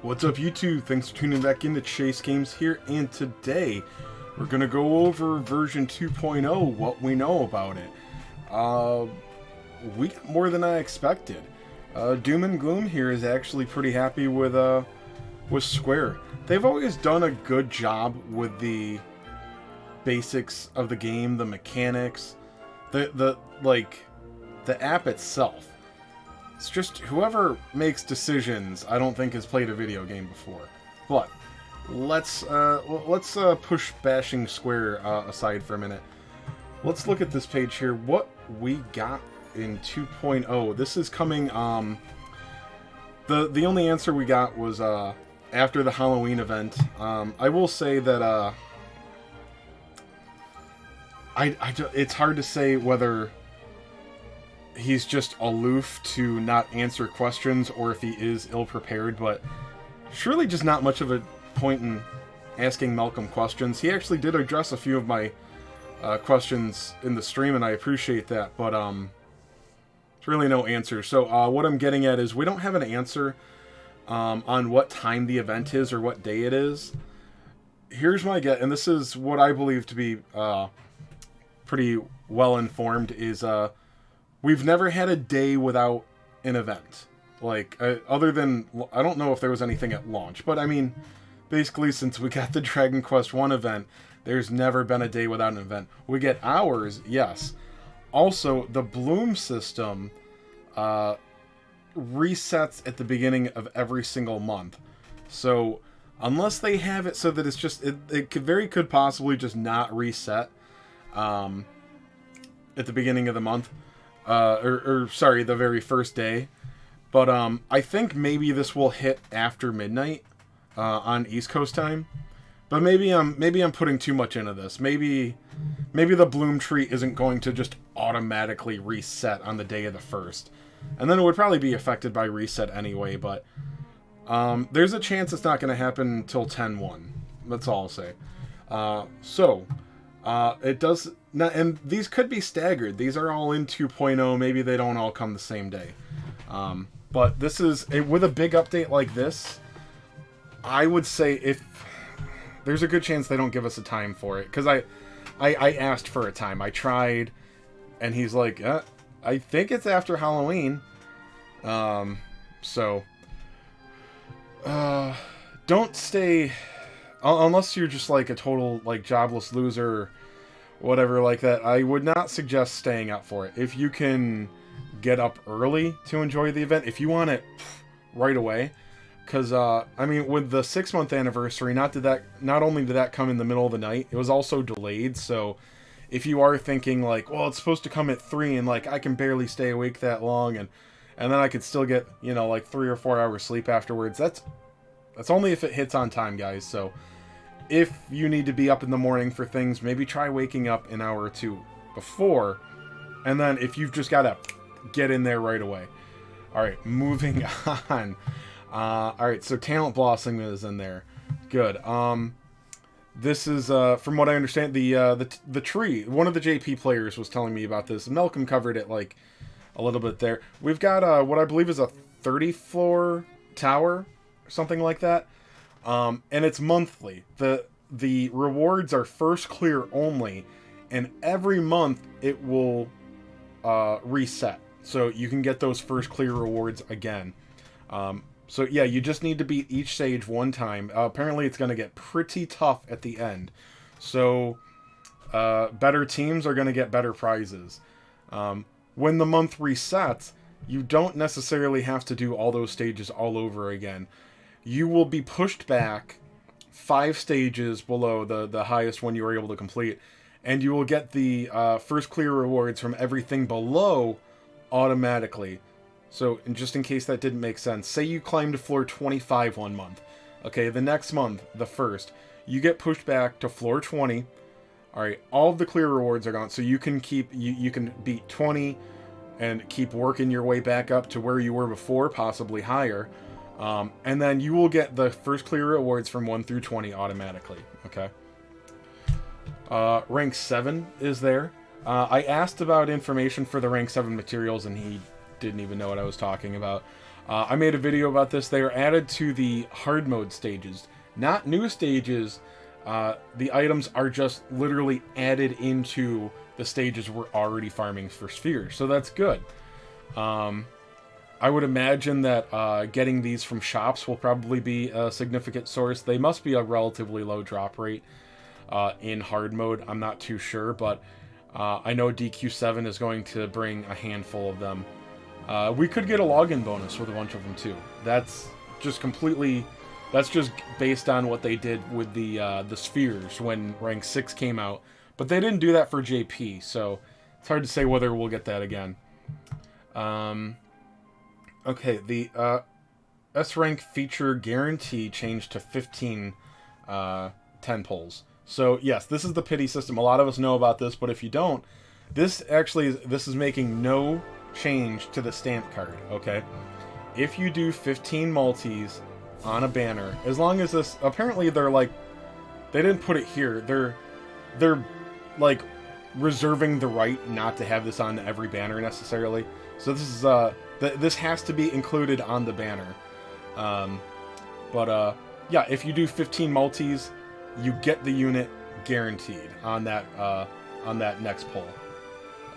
What's up, YouTube? Thanks for tuning back in to Chase Games here, and today we're going to go over version 2.0, what we know about it. We got more than I expected. Doom and Gloom here is actually pretty happy with Square. They've always done a good job with the basics of the game, the mechanics, the app itself. It's just whoever makes decisions, I don't think has played a video game before. But let's push bashing Square aside for a minute. Let's look at this page here. What we got in 2.0. This is coming. The only answer we got was after the Halloween event. I will say that it's hard to say whether he's just aloof to not answer questions or if he is ill-prepared, but surely just not much of a point in asking Malcolm questions. He actually did address a few of my questions in the stream, and I appreciate that, but it's really no answer. So what I'm getting at is we don't have an answer on what time the event is or what day it is. Here's my get, and this is what I believe to be pretty well informed, is we've never had a day without an event. Like, other than, I don't know if there was anything at launch, but I mean, basically since we got the Dragon Quest 1 event, there's never been a day without an event. We get hours, yes. Also, the Bloom system resets at the beginning of every single month. So, unless they have it so that it's just, it could possibly just not reset at the beginning of the month. Sorry, the very first day. But I think maybe this will hit after midnight on East Coast time. But maybe I'm putting too much into this. Maybe the Bloom tree isn't going to just automatically reset on the day of the first. And then it would probably be affected by reset anyway, but there's a chance it's not going to happen until 10/1. That's all I'll say. It does not, and these could be staggered. These are all in 2.0. Maybe they don't all come the same day. But this is, with a big update like this, I would say if there's a good chance they don't give us a time for it. Because I asked for a time. I tried, and he's like, I think it's after Halloween. Don't stay, unless you're just like a total like jobless loser or whatever like that. I would not suggest staying up for it. If you can get up early to enjoy the event, if you want it right away, because I mean, with the 6-month anniversary, not only did that come in the middle of the night, it was also delayed. So if you are thinking like, well, it's supposed to come at 3 and like I can barely stay awake that long, and then I could still get, you know, like 3 or 4 hours sleep afterwards, that's only if it hits on time, guys. So if you need to be up in the morning for things, maybe try waking up an hour or two before, and then if you've just got to get in there right away. All right, moving on. All right, so Talent Blossom is in there. Good. This is, from what I understand, the tree. One of the JP players was telling me about this. Malcolm covered it like a little bit there. We've got what I believe is a 30-floor tower, something like that. And it's monthly. The rewards are first clear only, and every month it will reset. So you can get those first clear rewards again. So yeah, you just need to beat each stage one time. Apparently it's going to get pretty tough at the end. So better teams are going to get better prizes. When the month resets, you don't necessarily have to do all those stages all over again. You will be pushed back 5 stages below the highest one you were able to complete, and you will get the first clear rewards from everything below automatically. So, and just in case that didn't make sense, say you climbed to floor 25 one month. Okay, the next month, the first, you get pushed back to floor 20. All right, all of the clear rewards are gone, so you can you can beat 20 and keep working your way back up to where you were before, possibly higher. And then you will get the first clear rewards from 1 through 20 automatically. Okay. Rank 7 is there. I asked about information for the rank 7 materials, and he didn't even know what I was talking about. I made a video about this. They are added to the hard mode stages, not new stages. The items are just literally added into the stages we're already farming for spheres, so that's good. I would imagine that getting these from shops will probably be a significant source. They must be a relatively low drop rate in hard mode. I'm not too sure, but I know DQ7 is going to bring a handful of them. We could get a login bonus with a bunch of them too. That's just based on what they did with the spheres when rank 6 came out. But they didn't do that for JP, so it's hard to say whether we'll get that again. Okay, the S rank feature guarantee changed to 15 10 pulls. So yes, this is the pity system. A lot of us know about this, but if you don't, this is making no change to the stamp card, okay? If you do 15 multis on a banner, as long as this, apparently they're like, they didn't put it here, they're like reserving the right not to have this on every banner necessarily. So this is this has to be included on the banner. Yeah, if you do 15 multis, you get the unit guaranteed on that next pull.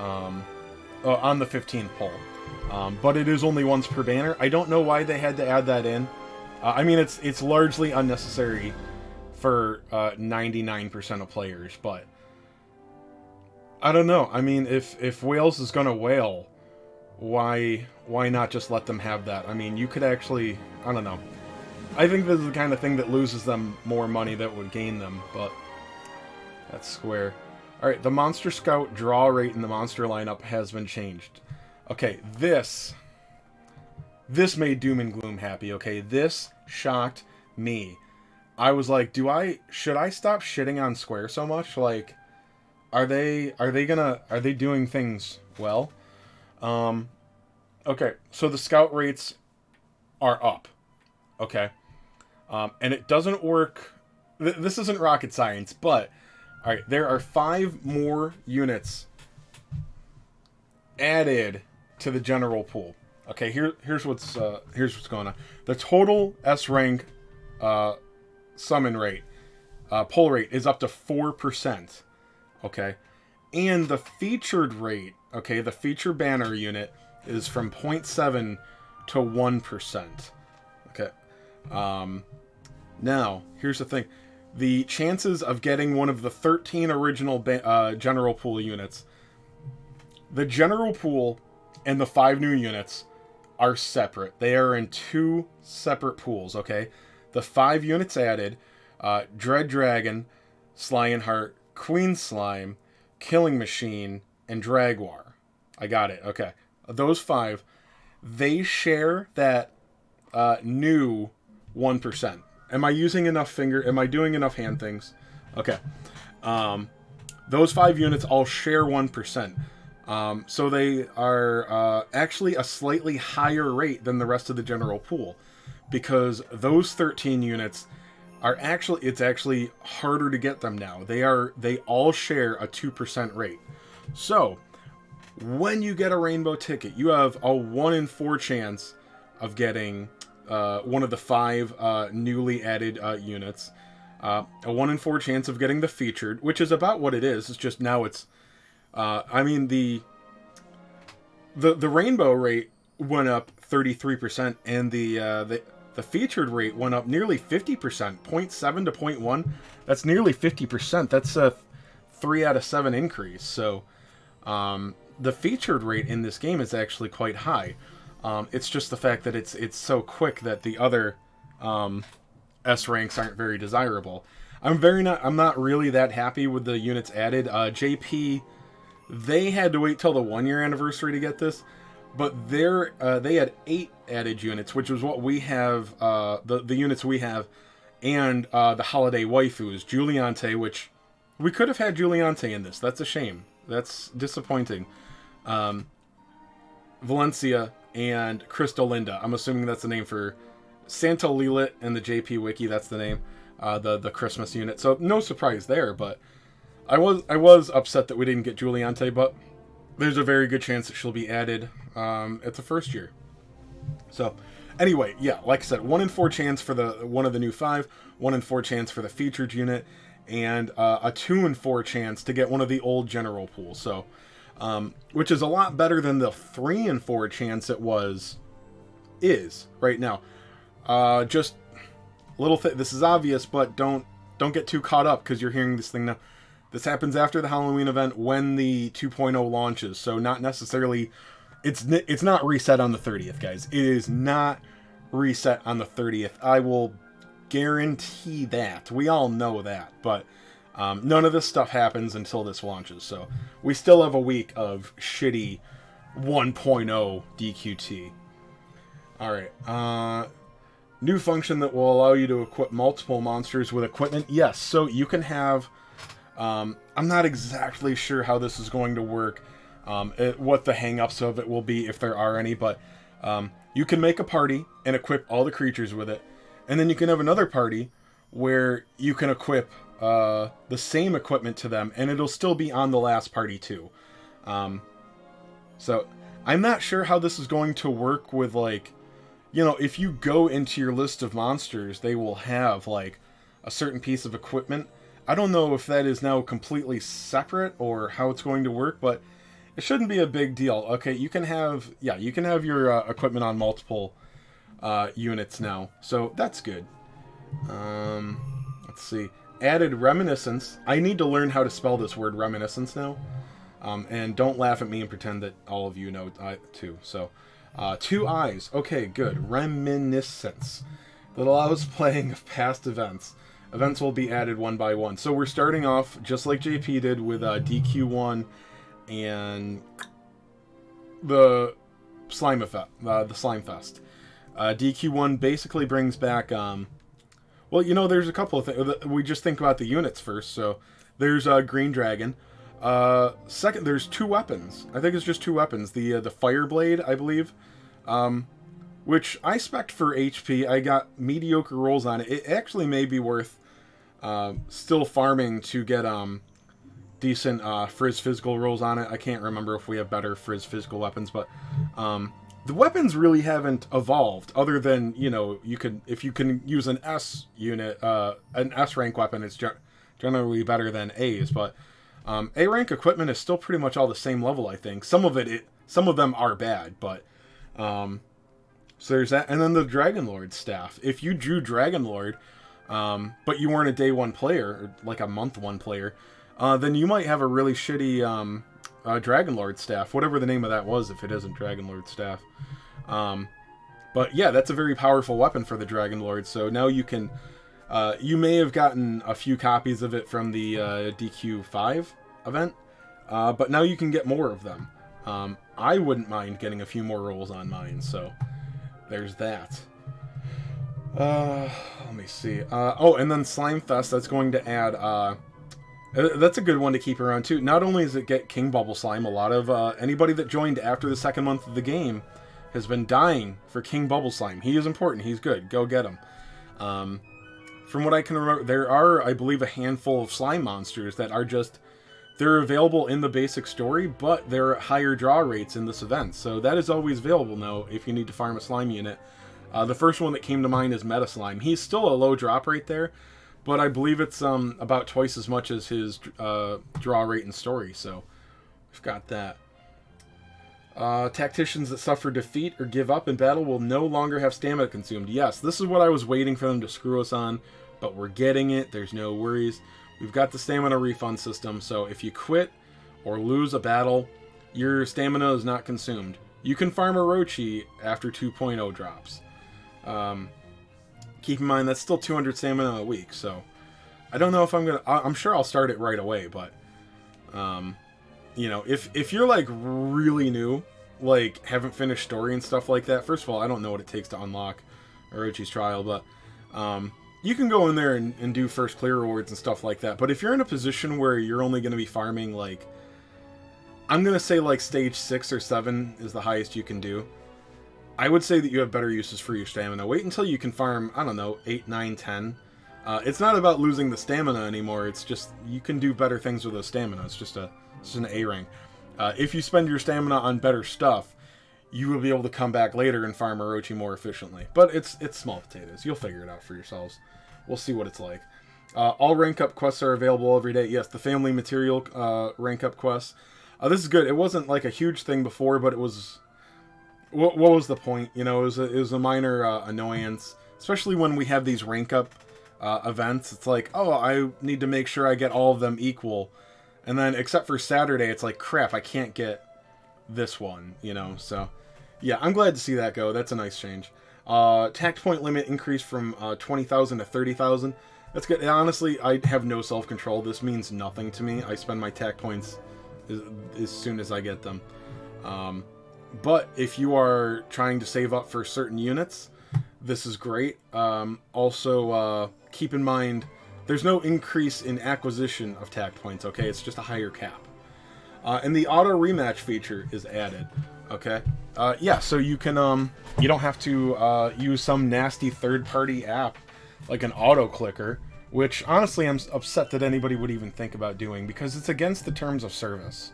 On the 15th pull. But it is only once per banner. I don't know why they had to add that in. I mean, it's largely unnecessary for 99% of players, but I don't know. I mean, if Wales is gonna whale, why not just let them have that? I mean, you could actually, I don't know. I think this is the kind of thing that loses them more money that would gain them, but that's square. Alright, the Monster Scout draw rate in the monster lineup has been changed. Okay, this made Doom and Gloom happy, okay? This shocked me. I was like, should I stop shitting on Square so much? Like, are they doing things well? Okay, so the scout rates are up, okay? And it doesn't work, this isn't rocket science, but, alright, there are 5 more units added to the general pool. Okay, here's what's going on. The total S rank summon rate, pull rate is up to 4%. Okay, and the featured rate, okay, the feature banner unit is from 0.7 to 1%. Okay, now here's the thing: the chances of getting one of the 13 original general pool units, the general pool and the 5 new units are separate. They are in 2 separate pools, okay? The 5 units added, Dread Dragon, Lionheart, Queen Slime, Killing Machine, and Dragwar. I got it, okay. Those 5, they share that new 1%. Am I using enough finger? Am I doing enough hand things? Okay. Those 5 units all share 1%. So they are actually a slightly higher rate than the rest of the general pool, because those 13 units are it's actually harder to get them now. They all share a 2% rate. So when you get a rainbow ticket, you have a 1 in 4 chance of getting one of the 5 newly added units, a 1 in 4 chance of getting the featured, which is about what it is. It's just now it's I mean, the rainbow rate went up 33%, and the featured rate went up nearly 50%, 0.7 to 0.1. That's nearly 50%. That's a 3 out of 7 increase. So the featured rate in this game is actually quite high. It's just the fact that it's so quick that the other S ranks aren't very desirable. I'm not really that happy with the units added. JP, they had to wait till the 1-year anniversary to get this, but they had 8 added units, which was what we have, the units we have, and the holiday waifus, Juliante, which we could have had Juliante in this. That's a shame. That's disappointing. Valencia and Crystalinda. I'm assuming that's the name for Santa Lilit and the JP Wiki. That's the name, the Christmas unit. So no surprise there, but I was upset that we didn't get Juliante, but there's a very good chance that she'll be added at the first year. So Anyway, yeah, like I said, 1 in 4 chance for the one of the new 5, 1 in 4 chance for the featured unit, and a 2 in 4 chance to get one of the old general pools. So, which is a lot better than the 3 in 4 chance it is right now. Just this is obvious, but don't get too caught up because you're hearing this thing now. This happens after the Halloween event when the 2.0 launches, so not necessarily. It's not reset on the 30th, guys. It is not reset on the 30th. I will guarantee that. We all know that, but none of this stuff happens until this launches. So we still have a week of shitty 1.0 DQT. All right. New function that will allow you to equip multiple monsters with equipment. Yes, so you can have. I'm not exactly sure how this is going to work. What the hang-ups of it will be, if there are any, but you can make a party and equip all the creatures with it, and then you can have another party where you can equip the same equipment to them, and it'll still be on the last party too. So I'm not sure how this is going to work with, like, if you go into your list of monsters, they will have like a certain piece of equipment. I don't know if that is now completely separate or how it's going to work, but it shouldn't be a big deal. Okay, you can have your equipment on multiple units now, so that's good. Let's see. Added reminiscence. I need to learn how to spell this word reminiscence now. And don't laugh at me and pretend that all of you know too. So, 2 eyes. Okay, good. Reminiscence. That allows playing of past events. Events will be added one by one. So we're starting off just like JP did with DQ1 and the Slime Effect, the Slime Fest. DQ1 basically brings back, there's a couple of things. We just think about the units first. So there's Green Dragon. Second, there's 2 weapons. I think it's just 2 weapons. The Fire Blade, I believe, which I spec'd for HP. I got mediocre rolls on it. It actually may be worth still farming to get decent Frizz physical rolls on it. I can't remember if we have better Frizz physical weapons, but the weapons really haven't evolved, other than, if you can use an S unit, an S rank weapon, it's generally better than A's, but A rank equipment is still pretty much all the same level, I think. Some of them are bad, but so there's that. And then the Dragon Lord staff. If you drew Dragon Lord, but you weren't a day 1 player, or like a month 1 player, then you might have a really shitty Dragon Lord staff, whatever the name of that was, if it isn't Dragon Lord staff. But yeah, that's a very powerful weapon for the Dragon Lord. So now you can, you may have gotten a few copies of it from the DQ5 event, but now you can get more of them. I wouldn't mind getting a few more rolls on mine, so there's that. Let me see. And then Slime Fest, that's going to add, that's a good one to keep around too. Not only does it get King Bubble Slime, a lot of anybody that joined after the 2nd month of the game has been dying for King Bubble Slime. He is important. He's good. Go get him. From what I can remember, there are, I believe, a handful of slime monsters that are they're available in the basic story, but they're at higher draw rates in this event. So that is always available now if you need to farm a slime unit. The first one that came to mind is Meta Slime. He's still a low drop rate there, but I believe it's about twice as much as his draw rate in story. So we've got that. Tacticians that suffer defeat or give up in battle will no longer have stamina consumed. Yes, this is what I was waiting for them to screw us on, but we're getting it. There's no worries. We've got the stamina refund system, so if you quit or lose a battle, your stamina is not consumed. You can farm Orochi after 2.0 drops. Keep in mind, that's still 200 stamina a week, so I don't know if I'm sure I'll start it right away, but if you're like really new, like haven't finished story and stuff like that, first of all, I don't know what it takes to unlock Orochi's Trial, but you can go in there and do first clear rewards and stuff like that. But if you're in a position where you're only going to be farming, like, I'm going to say like stage 6 or 7 is the highest you can do, I would say that you have better uses for your stamina. Wait until you can farm, I don't know, 8, 9, 10. It's not about losing the stamina anymore. It's just you can do better things with the stamina. It's just an A rank. If you spend your stamina on better stuff, you will be able to come back later and farm Orochi more efficiently. But it's small potatoes. You'll figure it out for yourselves. We'll see what it's like. All rank up quests are available every day. Yes, the family material rank up quests. This is good. It wasn't like a huge thing before, but it was... What was the point? You know, it was a minor annoyance. Especially when we have these rank up events. It's like, oh, I need to make sure I get all of them equal. And then, except for Saturday, it's like, crap, I can't get this one, you know? So, yeah, I'm glad to see that go. That's a nice change. Tact point limit increased from 20,000 to 30,000. That's good. And honestly, I have no self-control. This means nothing to me. I spend my tact points as soon as I get them. But if you are trying to save up for certain units, this is great. Also, keep in mind, there's no increase in acquisition of tact points, okay? It's just a higher cap. And the auto rematch feature is added, okay? Yeah, so you can, you don't have to use some nasty third-party app like an auto clicker, which honestly I'm upset that anybody would even think about doing because it's against the terms of service.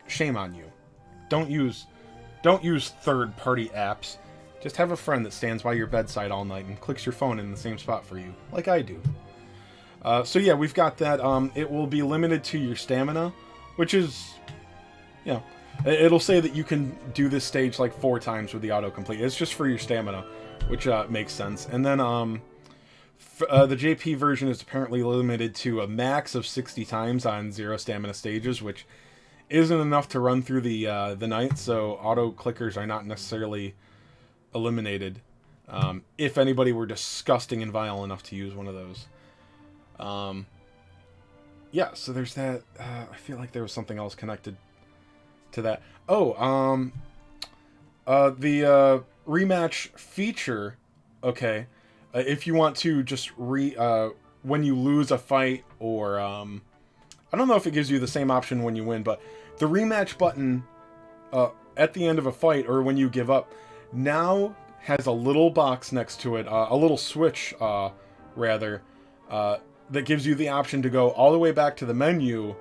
Shame on you. Don't use third-party apps. Just have a friend that stands by your bedside all night and clicks your phone in the same spot for you, like I do. So yeah, we've got that. It will be limited to your stamina, which is, you know, it'll say that you can do this stage like 4 times with the autocomplete. It's just for your stamina, which makes sense. And then the JP version is apparently limited to a max of 60 times on 0 stamina stages, which isn't enough to run through the night, so auto clickers are not necessarily eliminated. If anybody were disgusting and vile enough to use one of those. Yeah, so there's that. I feel like there was something else connected to that. Oh, the rematch feature. Okay, if you want to just when you lose a fight, or I don't know if it gives you the same option when you win, but the rematch button at the end of a fight or when you give up now has a little box next to it, a little switch, rather, that gives you the option to go all the way back to the menu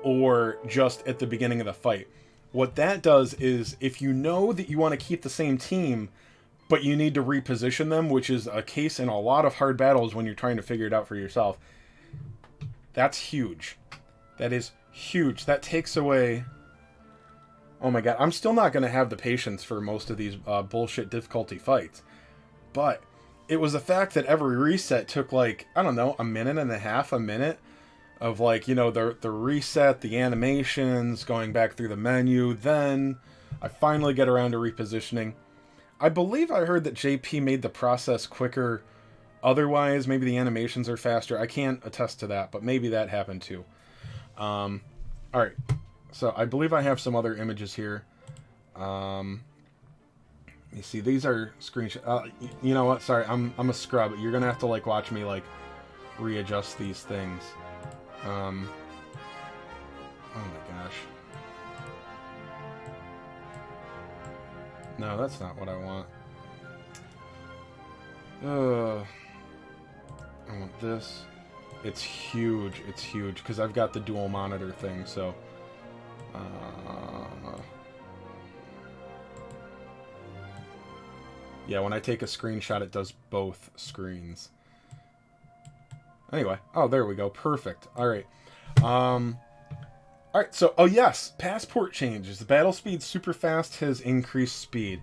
or just at the beginning of the fight. What that does is, if you know that you want to keep the same team, but you need to reposition them, which is a case in a lot of hard battles when you're trying to figure it out for yourself, that's huge. That is huge. That takes away... Oh my god, I'm still not going to have the patience for most of these bullshit difficulty fights. But it was the fact that every reset took, like, I don't know, a minute and a half, a minute of, like, you know, the reset, the animations, going back through the menu. Then I finally get around to repositioning. I believe I heard that JP made the process quicker. Otherwise, maybe the animations are faster. I can't attest to that, but maybe that happened too. Alright. So, I believe I have some other images here. You see, these are screenshots. You know what? Sorry, I'm a scrub. You're gonna have to, like, watch me, like, readjust these things. Oh my gosh. No, that's not what I want. I want this. It's huge. It's huge, because I've got the dual monitor thing, so... yeah, when I take a screenshot, it does both screens. Anyway. Oh, there we go. Perfect. Alright. Alright, so... Oh, yes! Passport changes. The battle speed super fast has increased speed.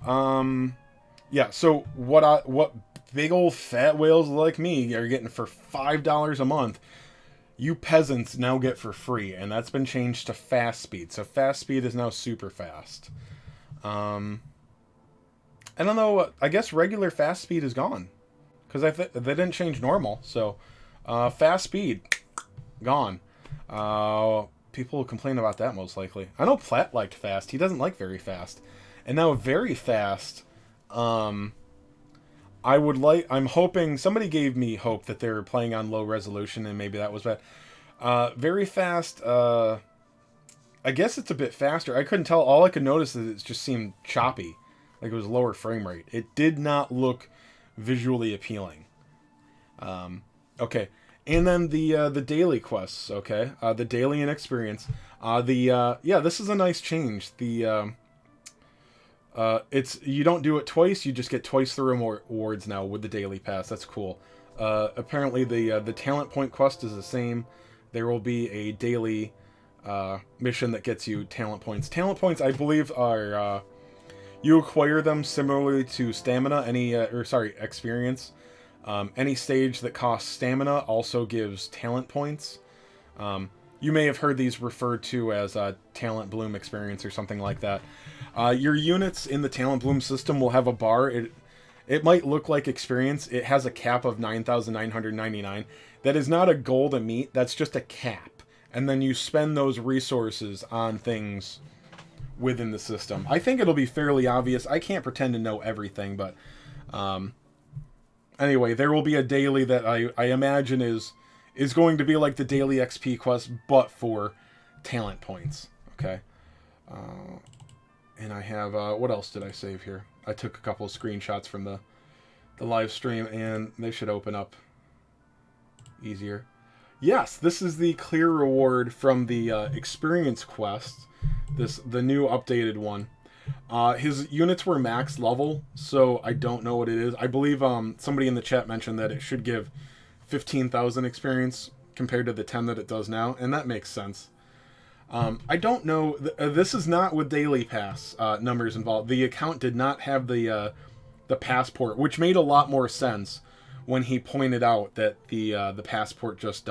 Yeah, so what big old fat whales like me are getting for $5 a month, you peasants now get for free, and that's been changed to fast speed. So fast speed is now super fast. I don't know, I guess regular fast speed is gone. Because they didn't change normal, so fast speed, gone. People will complain about that most likely. I know Platt liked fast, he doesn't like very fast. And now very fast, I'm hoping, somebody gave me hope that they were playing on low resolution and maybe that was bad. Very fast, I guess it's a bit faster. I couldn't tell, all I could notice is it just seemed choppy. Like it was lower frame rate. It did not look visually appealing. Okay. And then the daily quests, okay? The daily and experience. Yeah, this is a nice change. You don't do it twice. You just get twice the rewards now with the daily pass. That's cool. Apparently the talent point quest is the same. There will be a daily mission that gets you talent points. Talent points, I believe, are you acquire them similarly to stamina. Experience. Any stage that costs stamina also gives talent points. You may have heard these referred to as talent bloom experience or something like that. Your units in the talent bloom system will have a bar. It might look like experience. It has a cap of 9,999. That is not a goal to meet. That's just a cap. And then you spend those resources on things within the system. I think it'll be fairly obvious. I can't pretend to know everything, but anyway, there will be a daily that I imagine is going to be like the daily XP quest, but for talent points. Okay. And I have, what else did I save here? I took a couple of screenshots from the live stream, and they should open up easier. Yes, this is the clear reward from the experience quest, the new updated one. His units were max level, so I don't know what it is. I believe somebody in the chat mentioned that it should give 15,000 experience compared to the 10 that it does now, and that makes sense. I don't know. This is not with daily pass numbers involved. The account did not have the passport, which made a lot more sense when he pointed out that the passport just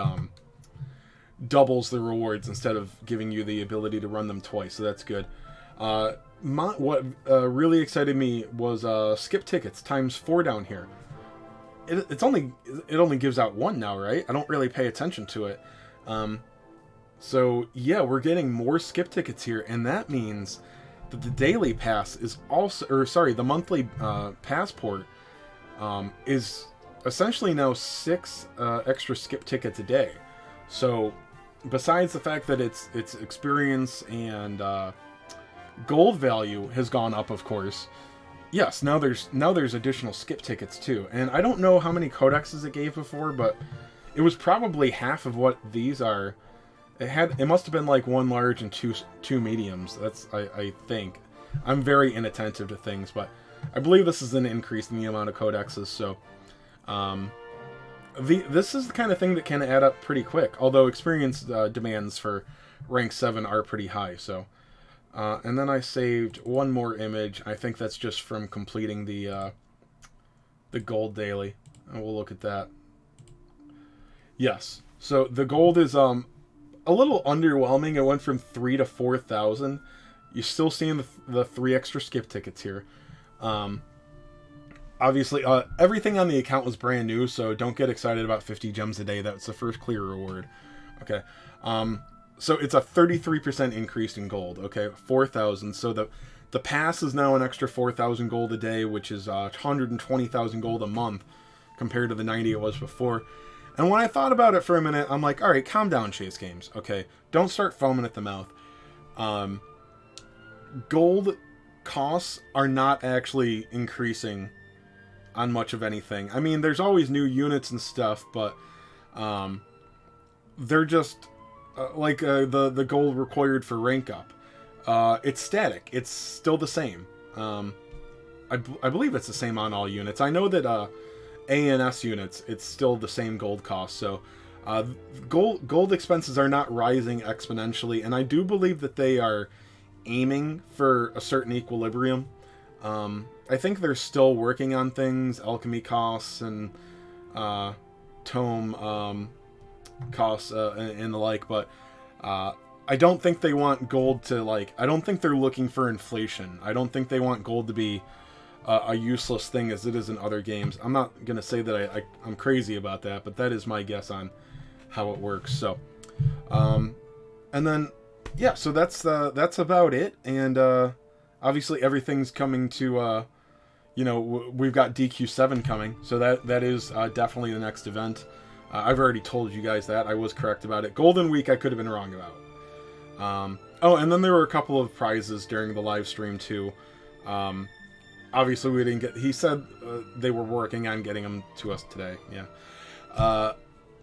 doubles the rewards instead of giving you the ability to run them twice. So that's good. What really excited me was skip tickets ×4 down here. It only gives out one now, right? I don't really pay attention to it. So yeah, we're getting more skip tickets here, and that means that the daily pass is also, the monthly passport is essentially now 6 extra skip tickets a day. So besides the fact that its experience and gold value has gone up, of course. Yes, now there's additional skip tickets too, and I don't know how many codexes it gave before, but it was probably half of what these are. It must have been like 1 large and two mediums. That's I think. I'm very inattentive to things, but I believe this is an increase in the amount of codexes. So, this is the kind of thing that can add up pretty quick. Although experience demands for rank 7 are pretty high. So, and then I saved one more image. I think that's just from completing the gold daily, and we'll look at that. Yes. So the gold is a little underwhelming. It went from 3 to 4,000. You're still seeing the 3 extra skip tickets here. Obviously, everything on the account was brand new, so don't get excited about 50 gems a day. That's the first clear reward. Okay. So it's a 33% increase in gold. Okay, 4,000. So the pass is now an extra 4,000 gold a day, which is 120,000 gold a month compared to the 90 it was before. And when I thought about it for a minute, I'm like, all right, calm down, Chase Games. Okay, don't start foaming at the mouth. Gold costs are not actually increasing on much of anything. I mean, there's always new units and stuff, but they're just like the gold required for rank up. It's static. It's still the same. I believe it's the same on all units. I know that A and S units, it's still the same gold cost. So gold expenses are not rising exponentially, and I do believe that they are aiming for a certain equilibrium. I think they're still working on things, alchemy costs and tome costs and the like, but I don't think they want gold to, I don't think they're looking for inflation. I don't think they want gold to be a useless thing as it is in other games. I'm not going to say that I'm crazy about that, but that is my guess on how it works. So, and then, yeah, so that's about it. And obviously everything's coming to, we've got DQ7 coming, so that is definitely the next event. I've already told you guys that. I was correct about it. Golden Week I could have been wrong about. Oh, and then there were a couple of prizes during the live stream too. Obviously we didn't get... He said they were working on getting them to us today. Yeah.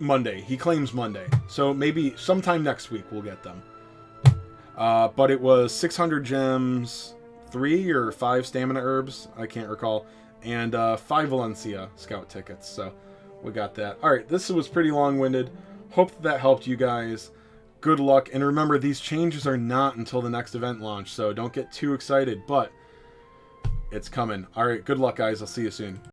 Monday. He claims Monday. So maybe sometime next week we'll get them. But it was 600 gems, 3 or 5 stamina herbs, I can't recall, and 5 Valencia scout tickets. So we got that. All right, this was pretty long-winded. Hope that helped you guys. Good luck, and remember, these changes are not until the next event launch, so don't get too excited, but it's coming. All right, good luck, guys. I'll see you soon.